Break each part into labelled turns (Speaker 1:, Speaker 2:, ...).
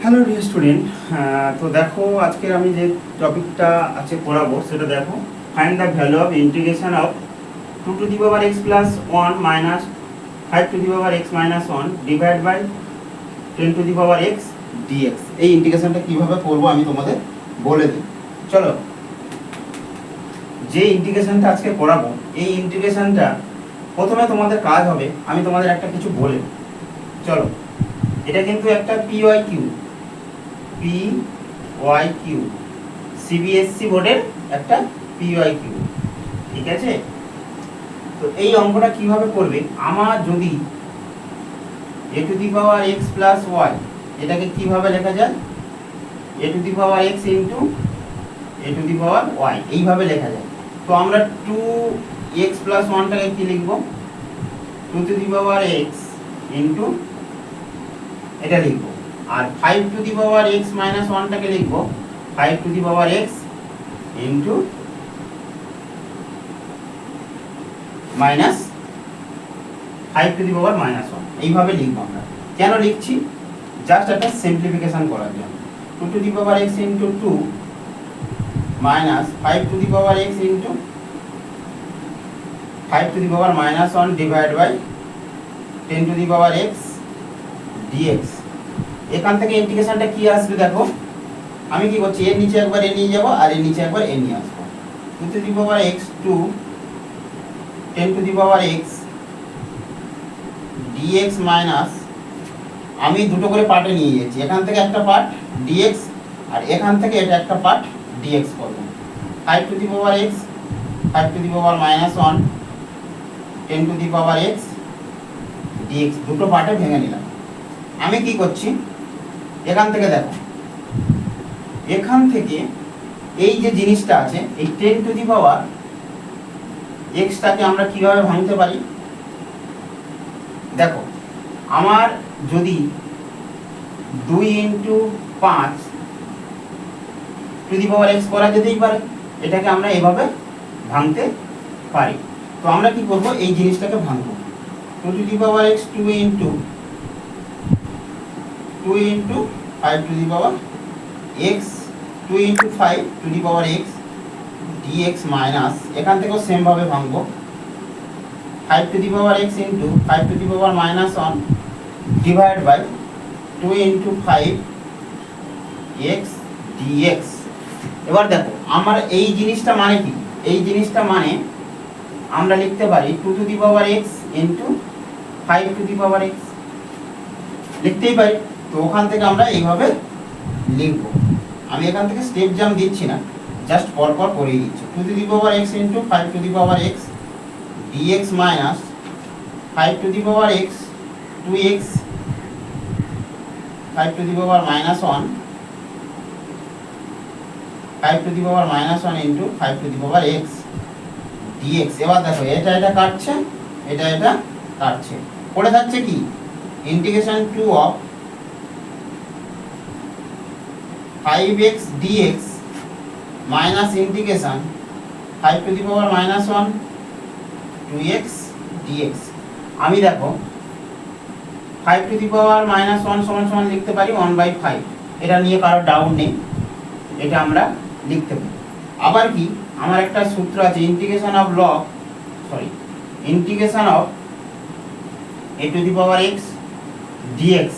Speaker 1: Hello dear student, তো দেখো আজকের আমি যে টপিকটা আছে পড়াবো সেটা দেখো, find the value of integration of 2 to the power x plus 1 minus 5 to the power x minus 1 divide by 10 to the power x dx। এই ইন্টিগ্রেশনটা কিভাবে করব আমি তোমাদের বলে দিই। চলো, যে ইন্টিগ্রেশনটা আজকে পড়াবো এই ইন্টিগ্রেশনটা প্রথমে তোমাদের কাজ হবে, আমি তোমাদের একটা কিছু বলে দিই। চলো, এটা কিন্তু একটা PYQ সিবিএসসি বোর্ডের একটা PYQ, ঠিক আছে? তো এই অঙ্কটা কিভাবে করবে, আমার যদি a to the power x plus y এটাকে কিভাবে লেখা যায়, a to the power x into a to the power y এইভাবে লেখা যায়। তো আমরা 2x plus 1 টাকে কি লিখব, 2 to the power x into এটা লিখব, আর 5 to the power x minus 1 টাকে লিখব 5 to the power x into minus 5 to the power minus 1 এইভাবে লিখব। আমরা কেন লিখছি, জাস্ট একটা সিম্পলিফিকেশন করার জন্য। 2 to the power x into 2 minus 5 to the power x into 5 to the power minus 1 divided by 10 to the power x dx। এখান থেকে ইন্টিগ্রেশনটা কি আসবে দেখো, আমি কি করছি, এর নিচে একবার এ নিয়ে যাব আর এর নিচে একবার এ নিয়ে আসবো। 2 to the power x to 10 to the power x dx minus, আমি দুটো করে পার্টে নিয়ে যাচ্ছি, এখান থেকে একটা পার্ট dx আর এখান থেকে এটা একটা পার্ট dx করব। 5 to the power x 5 to the power minus 1 10 to the power x dx দুটো পার্টে ভেঙে নিলাম। আমি কি করছি, এখান থেকে দেখো, এখান থেকে এই যে জিনিসটা আছে এই 10 to the power x টাকে আমরা কিভাবে ভাঙতে পারি, দেখো আমার যদি 2 into 5 to the power x করা যেতেই পারে, এটাকে আমরা এভাবে ভাঙতে পারি। তো আমরা কি করব, এই জিনিসটাকে ভাঙবো। 2 to the power x 2 into 5 to the power x 2 into 5 to the power x dx minus, এখান থেকেও সেম ভাবে ভাঙবো 5 to the power x into 5 to the power minus 1 divided by 2 into 5 x dx। এবার দেখো আমার এই জিনিসটা মানে কি, এই জিনিসটা মানে আমরা লিখতে পারি 2 to the power x into 5 to the power x লিখতেই পারি। তো ওখান থেকে আমরা এইভাবে লিখব, আমি এখান থেকে স্টেপ জাম্প দিচ্ছি না, জাস্ট পরপর করেই দিচ্ছি। 2 to the power x into 5 to the power x dx minus 5 to the power x 2x 5 to the power minus 1 5 to the power minus 1 into 5 to the power x dx। এবার দেখো এটা এটা কাটছে, এটা এটা কাটছে, পড়ে থাকছে কি, integration 2 of 5x dx minus integration 5 to the power minus 1 2x dx। আমি দেখো 5 to the power minus 1 সমান সমান লিখতে পারি 1/5, এটা নিয়ে কারো ডাউট নেই, এটা আমরা লিখতে পারি। আবার কি, আমার একটা সূত্র আছে integration of a to the power x dx,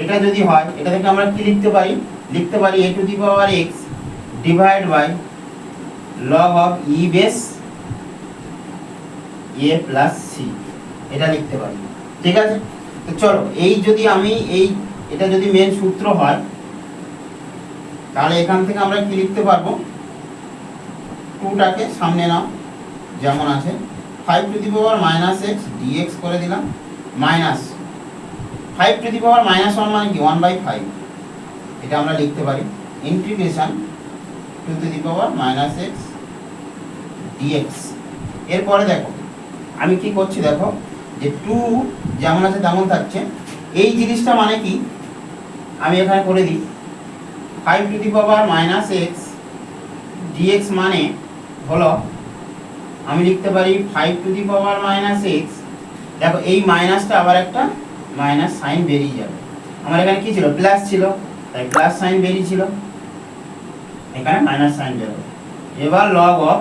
Speaker 1: এটা যদি হয় এটা থেকে আমরা কি লিখতে পারি, a to the power x divide by log of e base a plus c, এটা লিখতে পারি, ঠিক আছে? তো চলো, এই যদি আমি এটা যদি মেন সূত্র হয় তাহলে এখান থেকে আমরা কি লিখতে পারবো, 2 টাকে সামনে নাও যেমন আছে, 5 to the power minus x dx করে দিলাম minus 5 to the power minus 1 মানে কি 1/5, এটা আমরা লিখতে পারি integration 2 to the power minus x dx। এরপরে দেখো আমি কি করছি, দেখো যে 2 যেমন আছে তেমন থাকছে, এই জিনিসটা মানে কি, আমি এখানে করে দিই 5 to the power minus x dx মানে হলো, আমি লিখতে পারি 5 to the power minus x, দেখো এই মাইনাসটা আবার একটা মাইনাস সাইন বেরিয়ে যাবে, আমার এখানে কি ছিল, প্লাস ছিল, তাই প্লাস সাইন বেরিয়েছিল, এখানে মাইনাস সাইন বেরোবে। এবার লগ অফ,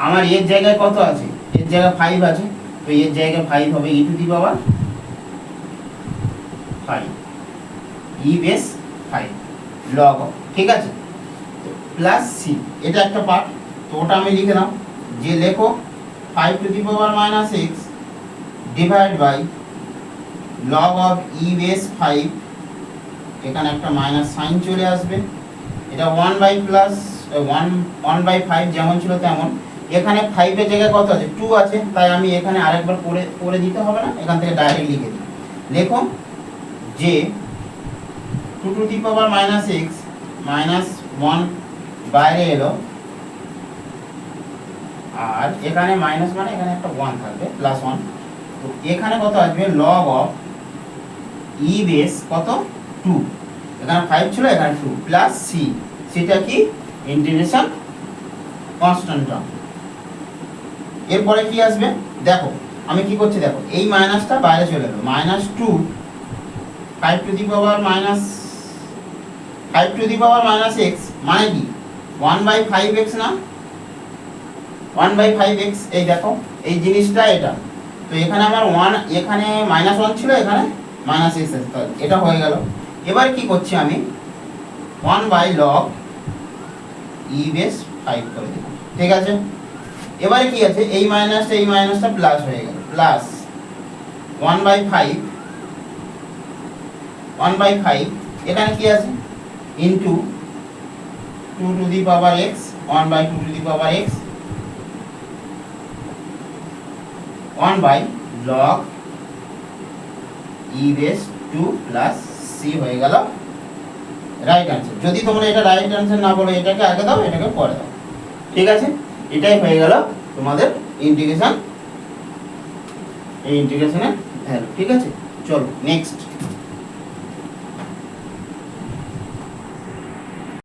Speaker 1: আমার এর জায়গায় কত আছে, এর জায়গায় 5 আছে, তো এর জায়গায় 5 হবে e to the power 5, e base 5 log of, ঠিক আছে। প্লাস সি, এটা একটা পার্ট, তো ওটা আমি লিখে নাও, যে লেখো 5 to the power minus x divide by log of e base 5, এখানে একটা মাইনাস সাইন চলে আসবে, এটা 1 বাই প্লাস 1 বাই 5 যেমন ছিল তেমন। এখানে 5 এর জায়গায় কত আছে, 2 আছে, তাই আমি এখানে আরেকবার করে দিতে হবে না, এখান থেকে ডাইরেক্ট লিখে দিই। লেখো যে 2 to the power minus x minus 1 বাইরে এলো, আর এখানে মাইনাস মানে এখানে একটা 1 থাকবে প্লাস 1, তো এখানে কত আসবে লগ অফ ই বেস কত 2, এখানে 5 ছিল এখানে 2 প্লাস সি, সেটা কি ইন্টিগ্রেশন কনস্ট্যান্ট টার্ম। এরপরে কি আসবে দেখো, আমি কি করছি দেখো, এই মাইনাসটা বাইরে চলে এলো, minus 2 5 to the power minus x মানে কি 1 বাই 5x না, 1 বাই 5x, এই দেখো এই জিনিসটা এটা, তো এখানে আমার 1, এখানে মাইনাস 1 ছিল, এখানে মাইনাস এক্স আছে, এটা হয়ে গেল। এবার কি করছি আমি 1 বাই লগ ই বেস 5 করে দিলাম, ঠিক আছে। এবারে কি আছে, এই মাইনাসটা প্লাস হয়ে গেল, প্লাস 1 বাই 5 এখানে কি আছে into 2 to the power x, 1 by 2 to the power x 1 by log e base 2 plus C হয়ে গেল রাইট আনসার। যদি তোমরা এটা রাইট আনসার না বলো, এটাকে আগে দাও, এটাকে পরে দাও, ঠিক আছে। এটাই হয়ে গেল তোমাদের ইন্টিগ্রেশন, এই ইন্টিগ্রেশনের ভ্যালু, ঠিক আছে। চলো নেক্সট।